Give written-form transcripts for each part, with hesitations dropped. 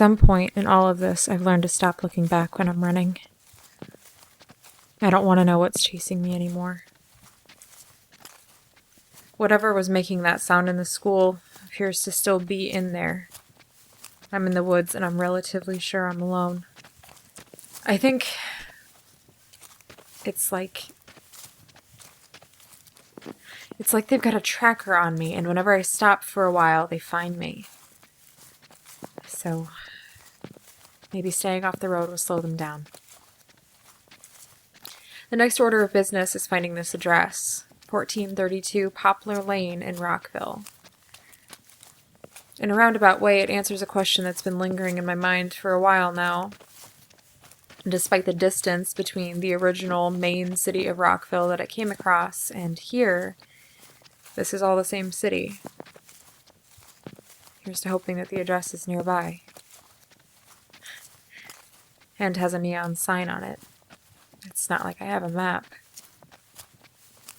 some point in all of this, I've learned to stop looking back when I'm running. I don't want to know what's chasing me anymore. Whatever was making that sound in the school appears to still be in there. I'm in the woods and I'm relatively sure I'm alone. I think it's like they've got a tracker on me, and whenever I stop for a while, they find me. So maybe staying off the road will slow them down. The next order of business is finding this address, 1432 Poplar Lane in Rockville. In a roundabout way, it answers a question that's been lingering in my mind for a while now. Despite the distance between the original main city of Rockville that I came across and here, this is all the same city. Here's to hoping that the address is nearby. And has a neon sign on it. It's not like I have a map.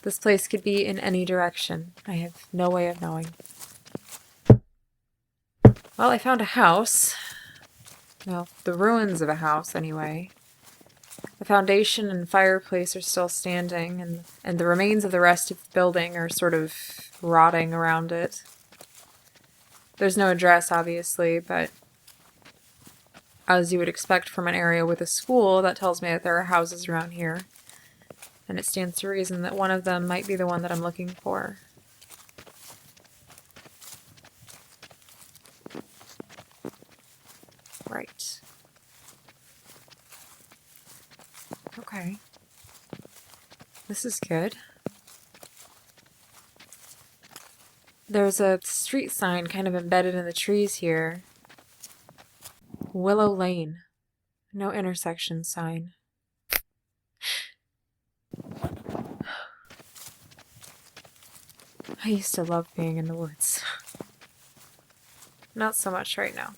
This place could be in any direction. I have no way of knowing. Well, I found a house. Well, the ruins of a house, anyway. The foundation and fireplace are still standing, and the remains of the rest of the building are sort of rotting around it. There's no address, obviously, but as you would expect from an area with a school, that tells me that there are houses around here. And it stands to reason that one of them might be the one that I'm looking for. Right. Okay. This is good. There's a street sign kind of embedded in the trees here. Willow Lane. No intersection sign. I used to love being in the woods. Not so much right now.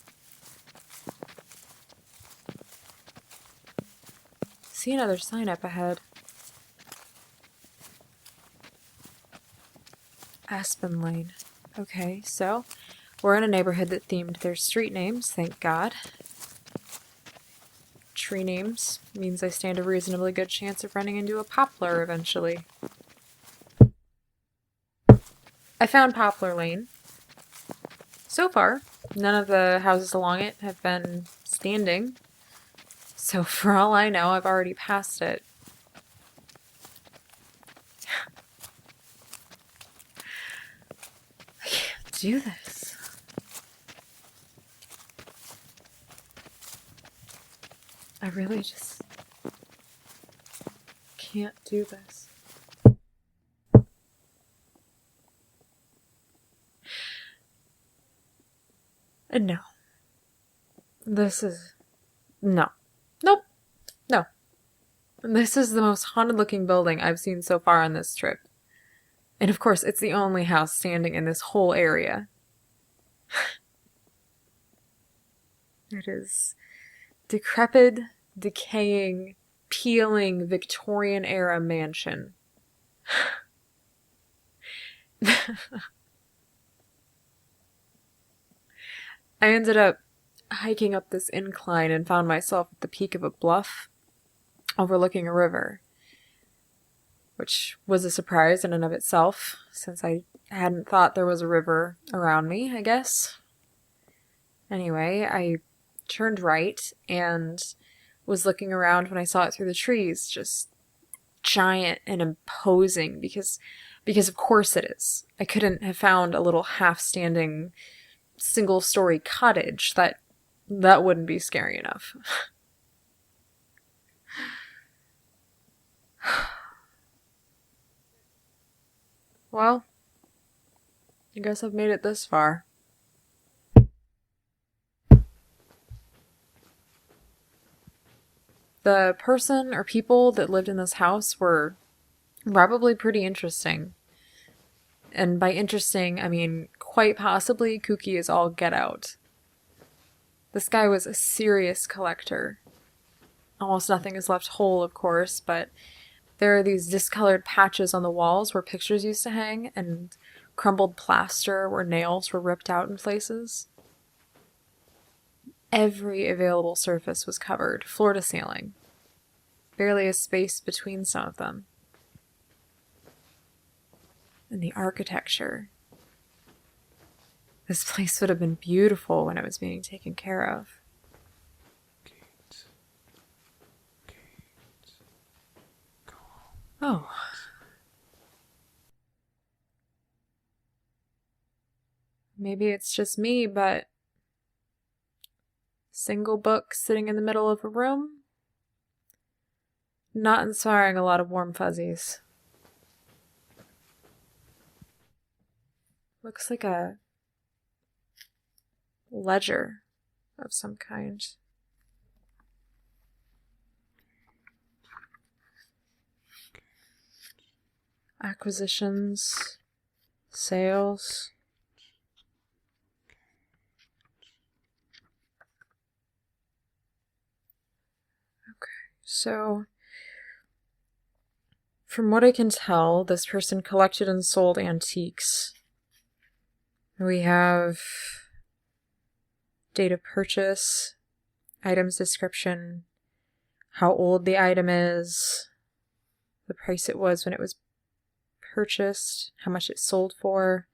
See another sign up ahead. Aspen Lane. Okay, so we're in a neighborhood that themed their street names, thank God. Tree names means I stand a reasonably good chance of running into a poplar eventually. I found Poplar Lane. So far, none of the houses along it have been standing. So for all I know, I've already passed it. I can't do this. I really just can't do this. No. This is... No. Nope. No. This is the most haunted looking building I've seen so far on this trip. And of course, it's the only house standing in this whole area. It is decrepit, decaying, peeling Victorian-era mansion. I ended up hiking up this incline and found myself at the peak of a bluff overlooking a river, which was a surprise in and of itself, since I hadn't thought there was a river around me, I guess. Anyway, I turned right and was looking around when I saw it through the trees, just giant and imposing, because of course it is. I couldn't have found a little half-standing single-story cottage. That wouldn't be scary enough. Well, I guess I've made it this far. The person or people that lived in this house were probably pretty interesting. And by interesting, I mean quite possibly kooky as all get out. This guy was a serious collector. Almost nothing is left whole, of course, but there are these discolored patches on the walls where pictures used to hang, and crumbled plaster where nails were ripped out in places. Every available surface was covered, floor to ceiling. Barely a space between some of them. And the architecture. This place would have been beautiful when it was being taken care of. Oh. Maybe it's just me, but single book sitting in the middle of a room? Not inspiring a lot of warm fuzzies. Looks like a ledger of some kind. Acquisitions, sales. Okay, so from what I can tell, this person collected and sold antiques. We have date of purchase, items description, how old the item is, the price it was when it was purchased, how much it sold for,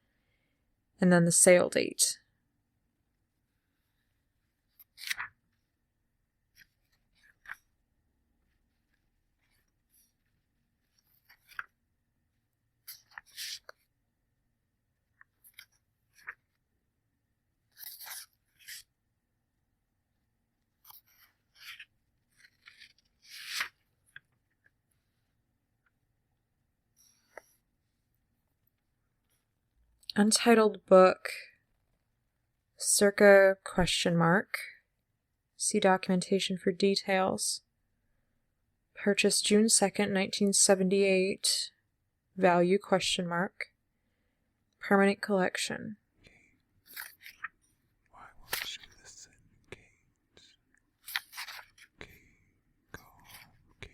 and then the sale date. Untitled book, circa ? See documentation for details. Purchased June 2nd, 1978. Value ? Permanent collection. Why won't you listen, Kate? Kate, go home, Kate.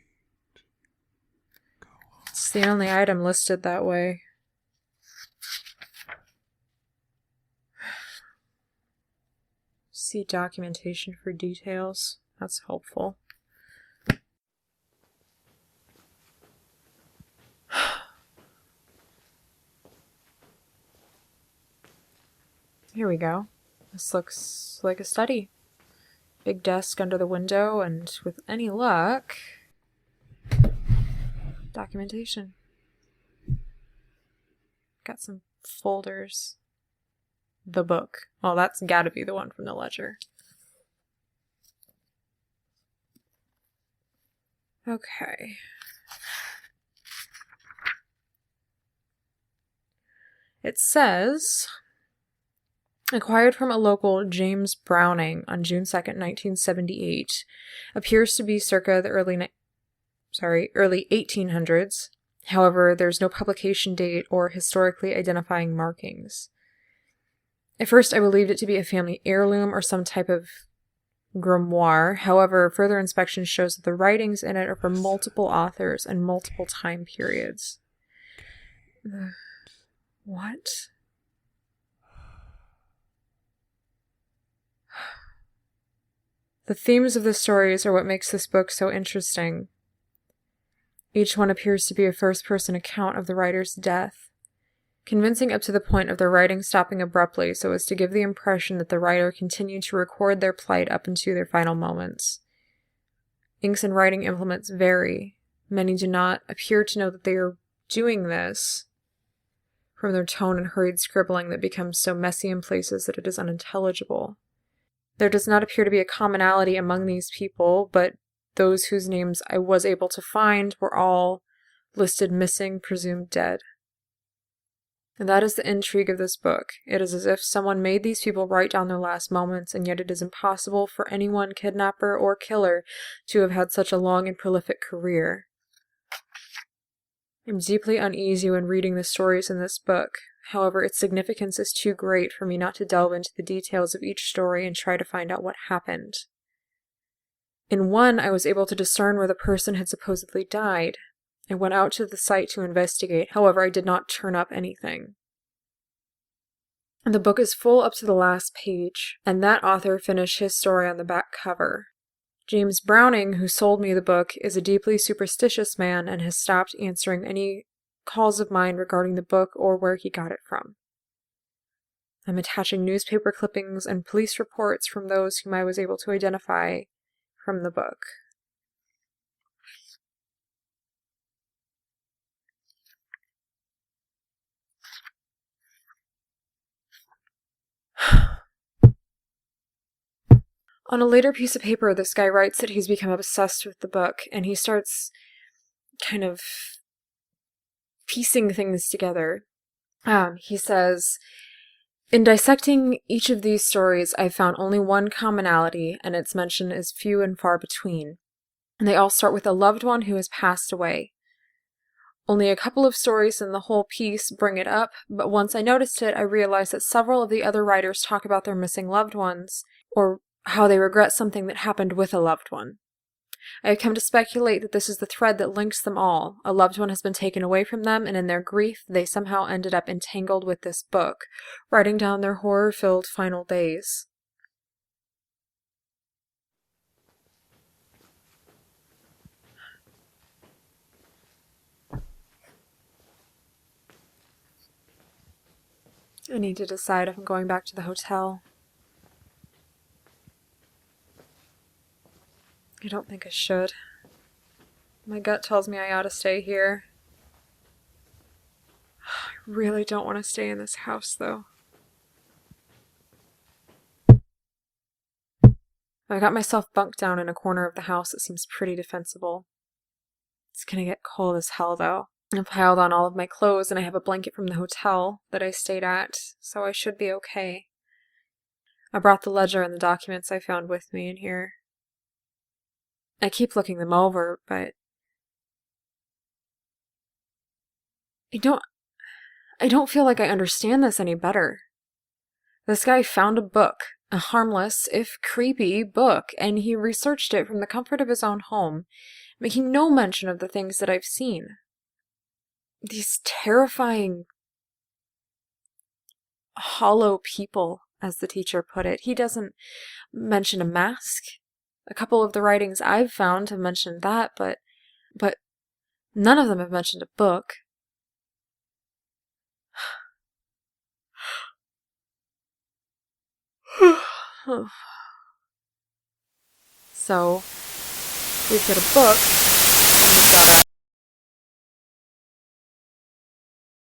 Go home. It's the only item listed that way. See documentation for details. That's helpful. Here we go. This looks like a study. Big desk under the window, and with any luck, documentation. Got some folders. The book. Oh, that's gotta be the one from the ledger. Okay. It says, acquired from a local James Browning on June 2nd, 1978, appears to be circa the early 1800s. However, there's no publication date or historically identifying markings. At first, I believed it to be a family heirloom or some type of grimoire. However, further inspection shows that the writings in it are from multiple authors and multiple time periods. What? The themes of the stories are what makes this book so interesting. Each one appears to be a first-person account of the writer's death, convincing up to the point of the writing stopping abruptly so as to give the impression that the writer continued to record their plight up into their final moments. Inks and writing implements vary. Many do not appear to know that they are doing this, from their tone and hurried scribbling that becomes so messy in places that it is unintelligible. There does not appear to be a commonality among these people, but those whose names I was able to find were all listed missing, presumed dead. And that is the intrigue of this book. It is as if someone made these people write down their last moments, and yet it is impossible for any one kidnapper or killer to have had such a long and prolific career. I'm deeply uneasy when reading the stories in this book. However, its significance is too great for me not to delve into the details of each story and try to find out what happened. In one, I was able to discern where the person had supposedly died. I went out to the site to investigate. However, I did not turn up anything. The book is full up to the last page, and that author finished his story on the back cover. James Browning, who sold me the book, is a deeply superstitious man and has stopped answering any calls of mine regarding the book or where he got it from. I'm attaching newspaper clippings and police reports from those whom I was able to identify from the book. On a later piece of paper, this guy writes that he's become obsessed with the book, and he starts kind of piecing things together. He says, "In dissecting each of these stories, I found only one commonality, and its mention is few and far between. And they all start with a loved one who has passed away. Only a couple of stories in the whole piece bring it up, but once I noticed it, I realized that several of the other writers talk about their missing loved ones, or how they regret something that happened with a loved one. I have come to speculate that this is the thread that links them all. A loved one has been taken away from them, and in their grief, they somehow ended up entangled with this book, writing down their horror-filled final days." I need to decide if I'm going back to the hotel. I don't think I should. My gut tells me I ought to stay here. I really don't want to stay in this house, though. I got myself bunked down in a corner of the house that seems pretty defensible. It's gonna get cold as hell, though. I've piled on all of my clothes, and I have a blanket from the hotel that I stayed at, so I should be okay. I brought the ledger and the documents I found with me in here. I keep looking them over, but I don't feel like I understand this any better. This guy found a book, a harmless, if creepy, book, and he researched it from the comfort of his own home, making no mention of the things that I've seen. These terrifying, hollow people, as the teacher put it. He doesn't mention a mask. A couple of the writings I've found have mentioned that, but none of them have mentioned a book. So, we've got a book, and we've got